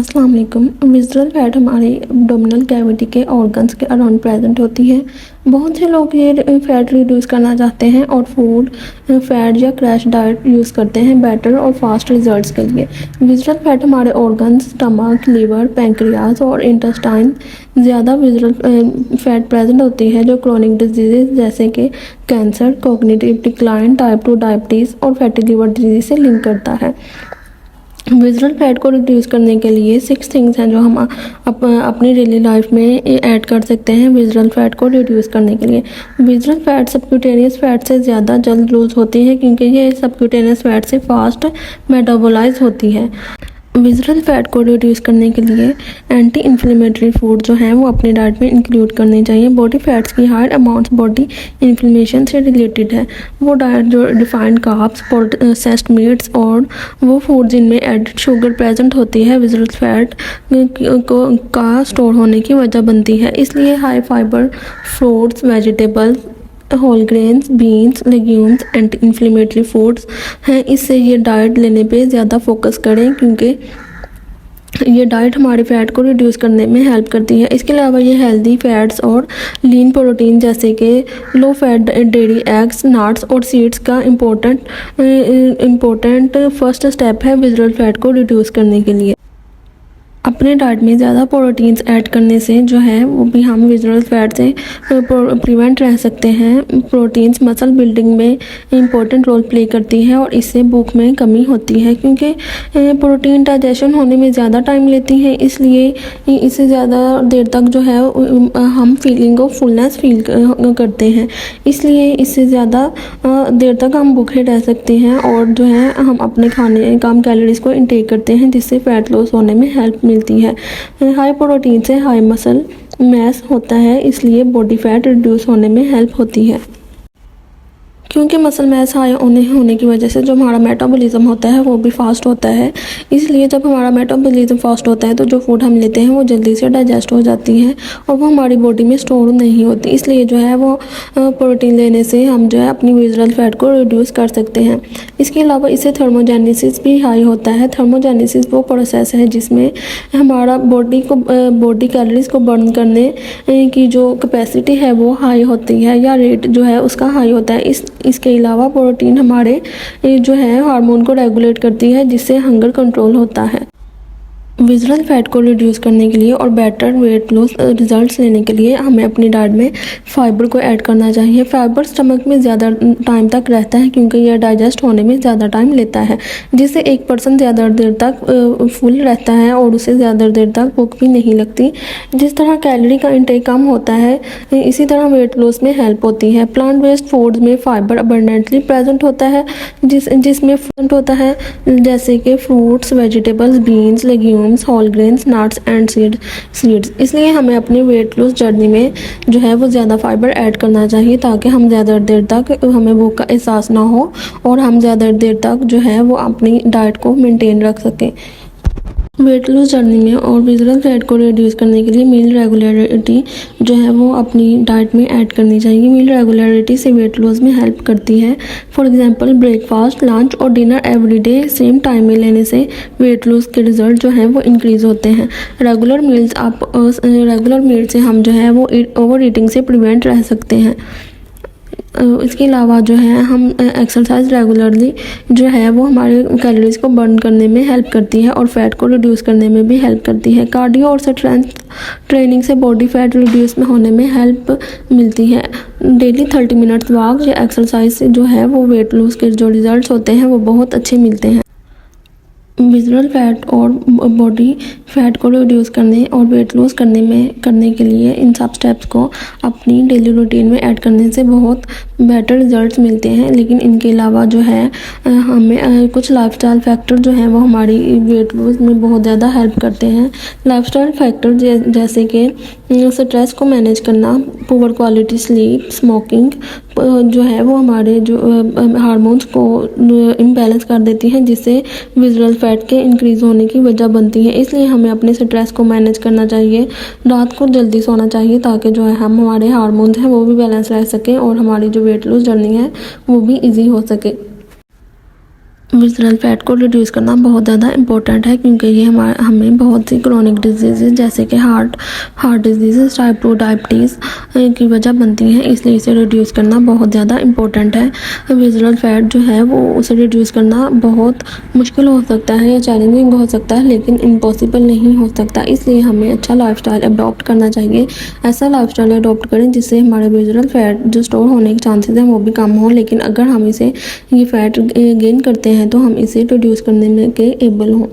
अस्सलाम वालेकुम। विज़रल फैट हमारे एब्डोमिनल कैविटी के ऑर्गन्स के अराउंड प्रेजेंट होती है। बहुत से लोग ये फैट रिड्यूस करना चाहते हैं और फूड फैट या क्रैश डाइट यूज़ करते हैं बेटर और फास्ट रिजल्ट्स के लिए। विज़रल फैट हमारे ऑर्गन्स स्टमक, लीवर, पैंक्रियाज और इंटेस्टाइन ज़्यादा विज़रल फैट प्रेजेंट होती है जो क्रोनिक डिजीज़ जैसे कि cancer, cognitive decline, type 2 diabetes और फैटी लिवर डिजीज़ से लिंक करता है। विज़रल फैट को रिड्यूस करने के लिए 6 थिंग्स हैं जो हम अपनी डेली लाइफ में ऐड कर सकते हैं विज़रल फैट को रिड्यूस करने के लिए। विज़रल फैट सबक्यूटेनियस फैट से ज़्यादा जल्द लूज़ होती है क्योंकि ये सबक्यूटेनियस फैट से फास्ट मेटाबोलाइज होती है। विज़रल फैट को रिड्यूस करने के लिए एंटी इन्फ्लेमेटरी फूड जो हैं वो अपनी डाइट में इंक्लूड करने चाहिए। बॉडी फैट्स की हायर अमाउंट्स बॉडी इन्फ्लेमेशन से रिलेटेड है। वो डाइट जो रिफाइंड कार्ब्स, प्रोसेस्ड मीट्स और वो फूड जिनमें एडिड शुगर प्रेजेंट होती है विज़रल फैट का स्टोर होने की वजह बनती है। इसलिए high fibre fruits, vegetables, whole grains, beans, legumes, anti inflammatory foods हैं। इससे ये डाइट लेने पे ज़्यादा फोकस करें क्योंकि ये डाइट हमारे फैट को रिड्यूस करने में हेल्प करती है। इसके अलावा ये हेल्दी फैट्स और लीन प्रोटीन जैसे कि low fat dairy eggs, nuts और सीड्स का इम्पोर्टेंट फर्स्ट स्टेप है विज़रल फैट को रिड्यूस करने के लिए। अपने डाइट में ज़्यादा प्रोटीन्स ऐड करने से जो है वो भी हम विज़रल फैट से प्रिवेंट रह सकते हैं। प्रोटीन्स मसल बिल्डिंग में इम्पोर्टेंट रोल प्ले करती है और इससे भूख में कमी होती है क्योंकि प्रोटीन डाइजेशन होने में ज़्यादा टाइम लेती है। इसलिए इससे ज़्यादा देर तक जो है हम फीलिंग ऑफ फुलनेस फील करते हैं। इसलिए इससे ज़्यादा देर तक हम भूखे रह सकते हैं और जो है हम अपने खाने कम कैलोरीज को इनटेक करते हैं जिससे फैट लॉस होने में हेल्प मिलती है। हाई प्रोटीन से हाई मसल मैस होता है, इसलिए बॉडी फैट रिड्यूस होने में हेल्प होती है। क्योंकि मसल मैस हाई होने की वजह से जो हमारा मेटाबॉलिज्म होता है वो भी फास्ट होता है। इसलिए जब हमारा मेटाबॉलिज्म फास्ट होता है तो जो फूड हम लेते हैं वो जल्दी से डाइजेस्ट हो जाती है और वो हमारी बॉडी में स्टोर नहीं होती। इसलिए जो है वो प्रोटीन लेने से हम जो है अपनी विज़रल फैट को रिड्यूस कर सकते हैं। इसके अलावा इससे थर्मोजेनेसिस भी हाई होता है। थर्मोजेनेसिस वो प्रोसेस है जिसमें हमारा बॉडी कैलोरीज को बर्न करने की जो कैपेसिटी है वो हाई होती है या रेट जो है उसका हाई होता है। इसके अलावा प्रोटीन हमारे जो है हार्मोन को रेगुलेट करती है जिससे हंगर कंट्रोल होता है। विज़रल फैट को रिड्यूस करने के लिए और बेटर वेट लॉस रिजल्ट्स लेने के लिए हमें अपनी डाइट में फाइबर को ऐड करना चाहिए। फाइबर स्टमक में ज़्यादा टाइम तक रहता है क्योंकि यह डाइजेस्ट होने में ज़्यादा टाइम लेता है जिससे एक पर्सन ज़्यादा देर तक फुल रहता है और उसे ज़्यादा देर तक भूख भी नहीं लगती। जिस तरह कैलोरी का इंटेक कम होता है इसी तरह वेट लॉस में हेल्प होती है। प्लांट बेस्ड फूड्स में फाइबर अबंडेंटली प्रेजेंट होता है जिसमें प्रेजेंट होता है जैसे कि fruits, vegetables, beans, legumes, whole grains, nuts and seeds. इसलिए हमें अपनी वेट लॉस जर्नी में जो है वो ज़्यादा फाइबर ऐड करना चाहिए ताकि हम ज़्यादा देर तक हमें भूख का एहसास ना हो और हम ज़्यादा देर तक जो है वो अपनी डाइट को मेंटेन रख सकें। वेट लॉस जर्नी में और विज़रल फैट को रिड्यूस करने के लिए मील रेगुलरिटी जो है वो अपनी डाइट में ऐड करनी चाहिए। मील रेगुलरिटी से वेट लॉस में हेल्प करती है। फॉर एग्जांपल ब्रेकफास्ट, लंच और डिनर एवरीडे सेम टाइम में लेने से वेट लॉस के रिजल्ट जो हैं वो इंक्रीज़ होते हैं। रेगुलर मील से हम जो है वो ओवर ईटिंग से प्रिवेंट रह सकते हैं। इसके अलावा जो है हम एक्सरसाइज रेगुलरली जो है वो हमारे कैलोरीज को बर्न करने में हेल्प करती है और फैट को रिड्यूस करने में भी हेल्प करती है। कार्डियो और स्ट्रेंथ ट्रेनिंग से बॉडी फैट रिड्यूस में होने में हेल्प मिलती है। डेली 30 मिनट्स वॉक या एक्सरसाइज से जो है वो वेट लॉस के जो रिजल्ट्स होते हैं वो बहुत अच्छे मिलते हैं। विज़रल फैट और बॉडी फैट को रिड्यूस करने और वेट लॉस करने के लिए इन सब स्टेप्स को अपनी डेली रूटीन में ऐड करने से बहुत बेटर रिजल्ट्स मिलते हैं। लेकिन इनके अलावा जो है हमें कुछ लाइफस्टाइल फैक्टर जो हैं वो हमारी वेट लॉस में बहुत ज़्यादा हेल्प करते हैं। लाइफस्टाइल फैक्टर जैसे कि स्ट्रेस को मैनेज करना, पुअर क्वालिटी स्लीप, स्मोकिंग जो है वो हमारे जो हार्मोन्स को इम्बैलेंस कर देती हैं जिससे विज़रल फैट के इंक्रीज़ होने की वजह बनती है। इसलिए हमें अपने स्ट्रेस को मैनेज करना चाहिए, रात को जल्दी सोना चाहिए ताकि जो है हमारे हार्मोन्स हैं वो भी बैलेंस रह सकें और हमारी जो वेट लॉस जर्नी है वो भी ईजी हो सके। विज़रल फैट को रिड्यूस करना बहुत ज़्यादा इम्पोर्टेंट है, क्योंकि ये हमें बहुत सी क्रोनिक डिजीज़ जैसे कि हार्ट डिजीज़, टाइप 2 डायबिटीज़ की वजह बनती हैं, इसलिए इसे रिड्यूस करना बहुत ज़्यादा इम्पोर्टेंट है। विज़रल फैट जो है वो उसे रिड्यूस करना बहुत मुश्किल हो सकता है या चैलेंजिंग हो सकता है, लेकिन इम्पॉसिबल नहीं हो सकता। इसलिए हमें अच्छा लाइफस्टाइल अडॉप्ट करना चाहिए। ऐसा लाइफस्टाइल अडॉप्ट करें जिससे हमारे विज़रल फैट जो स्टोर होने के चांसेस हैं वो भी कम हो, लेकिन अगर हम इसे ये फैट गेन करते हैं तो हम इसे रिड्यूस करने में के एबल हों।